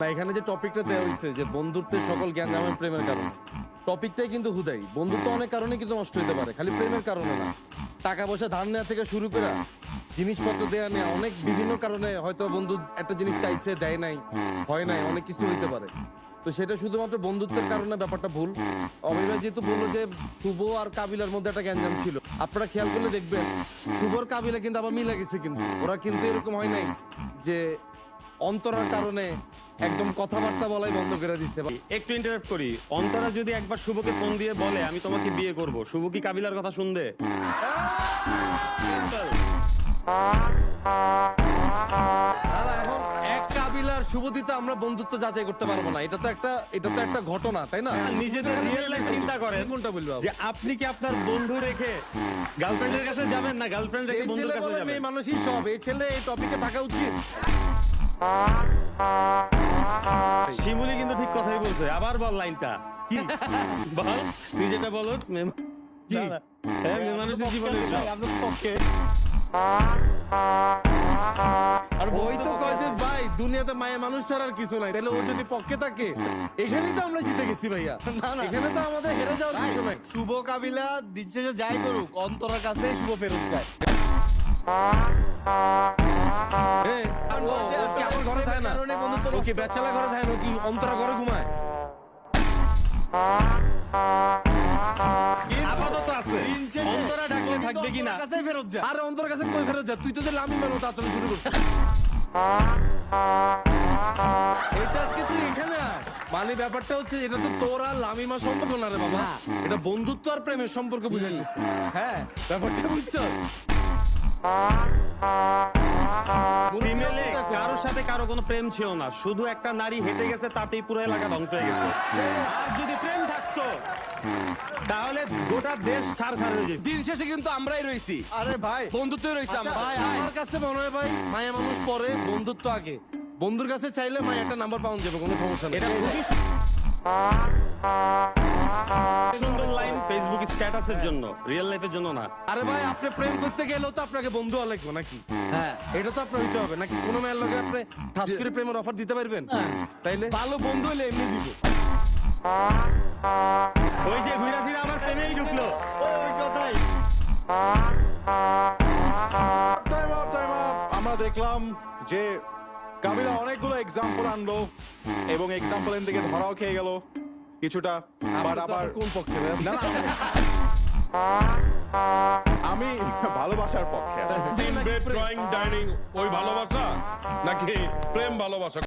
না, এখানে যে টপিকটা দেওয়া হয়েছে যে বন্ধুত্বের সকল জ্ঞান যেমন প্রেমের কারণে, টপিকটাই কিন্তু হুদাই। বন্ধুত্ব অনেক কারণে কিন্তু নষ্ট হতে পারে, খালি প্রেমের কারণে না। টাকা পয়সা ধার নেওয়া থেকে শুরু করে জিনিসপত্র দেয়া নেওয়া, অনেক বিভিন্ন কারণে হয়তো বন্ধু একটা জিনিস চাইছে, দেয় নাই, হয় নাই, অনেক কিছু হইতে পারে। তো সেটা শুধুমাত্র বন্ধুত্বের কারণে ব্যাপারটা ভুল। অমিরা যেহেতু বললো যে শুভ আর কাবিলার মধ্যে একটা গ্যাঞ্জাম ছিল, আপনারা খেয়াল করলে দেখবেন শুভর কাবিলা কিন্তু আবার মিলে গেছে, কিন্তু ওরা কিন্তু এরকম হয় নাই যে অন্তরার কারণে একদম কথাবার্তা বলাই বন্ধ করে দিচ্ছে। একটু ইন্টারাপ্ট করি। অন্তরা যদি একবার শুভকে ফোন দিয়ে বলে আমি তোমাকে বিয়ে করব, শুভ কি কাবিলার কথা শুনবে? এখন এক কাবিলার শুভদিতে আমরা বন্ধুত্ব যাচাই করতে পারবো না। এটা তো একটা ঘটনা, তাই না? নিজেদের রিয়েল লাইফ চিন্তা করেন। কোনটা বলবো যে আপনি কি আপনার বন্ধু রেখে গার্লফ্রেন্ডের কাছে যাবেন, না গার্লফ্রেন্ড রেখে বন্ধুর কাছে যাবেন? মেয়ে মানুষই সব, এই ছেলে এই টপিকে থাকা উচিত। শিমুলি কিন্তু ঠিক কথাই বলছে। আবার বল লাইনটা কি বল, তুই যেটা বলস মেয়ে মানুষের জীবনে আর ওই তো কয় যে ভাই দুনিয়াতে মায়া মানুষ ছাড়া আর কিছু নাই। তাহলে ও যদি পক্ষে থাকে, এখানেই তো আমরা জিতে গেছি ভাইয়া। এখানে তো আমাদের হেরে যাওয়ার কিছু নাই। শুভ কাবিলা দিন শেষে যাই করুক, অন্তরার কাছে শুভ ফেরত যায়। আমার ঘরে থাকে না, ও কি বেচালা ঘরে থাকে না, ও কি অন্তরা ঘরে ঘুমায়? আপাতত আছে, অন্তরা ডাকলে থাকবে কিনা? ফেরত যায়। আরে অন্তর কাছে কই ফেরত যা? তুই তো যে লামি মানো তা আচরণ শুরু করছিস। এটা আজকে তুই এখানে আয়। মানে ব্যাপারটা হচ্ছে এটা তো তোর আর লামিমা সম্পর্ক না রে বাবা, এটা বন্ধুত্ব আর প্রেমের সম্পর্ক বুঝাইতেছে। হ্যাঁ, ব্যাপারটা বুঝছো? ফিমেলে কারোর সাথে কারো কোনো প্রেম ছিল না, শুধু একটা নারী হেঁটে গেছে, তাতেই পুরো এলাকা ধ্বংস হয়ে গেছে। আর যদি প্রেম থাকতো তাহলে গোটা দেশ ছারখার হয়ে যেত। দিন শেষে কিন্তু আমরাই রইছি, আরে ভাই বন্ধুত্বই রইছি আমরা। ভাই আমার কাছে মনে হয় ভাই মায়া মানুষ পরে, বন্ধুত্ব আগে। বন্ধুর কাছে চাইলে মায়া একটা নাম্বার পাওয়া যাবে, কোনো সমস্যা নেই। এটা খুবই সুন্দর লাইন ফেসবুক স্ট্যাটাসের জন্য, রিয়েল লাইফের জন্য না। আরে ভাই আপনি প্রেম করতে গেলেও তো আপনাকে বন্ধু হওয়া লাগবে নাকি? হ্যাঁ, এটা তো আপনার হইতে হবে নাকি? কোনো মেয়ের লগে আপনি ঠাস করে প্রেমের অফার দিতে পারবেন? তাইলে ভালো বন্ধু হলে এমনি দিব। ওই যে ঘুরা ফিরে আমার প্রেমেই ঢুকলো। ওই কথাই। Time up. আমরা দেখলাম যে কাবিলা অনেকগুলো এক্সাম্পল আনলো এবং এক্সাম্পল এর দিকে ধরাও খেয়ে গেল কিছুটা। বাট আবার কোন পক্ষে ভাই? না না, আমি ভালোবাসার পক্ষে আছি। তিন বেড ড্রয়িং ডাইনিং ওই ভালোবাসা নাকি প্রেম ভালোবাসা?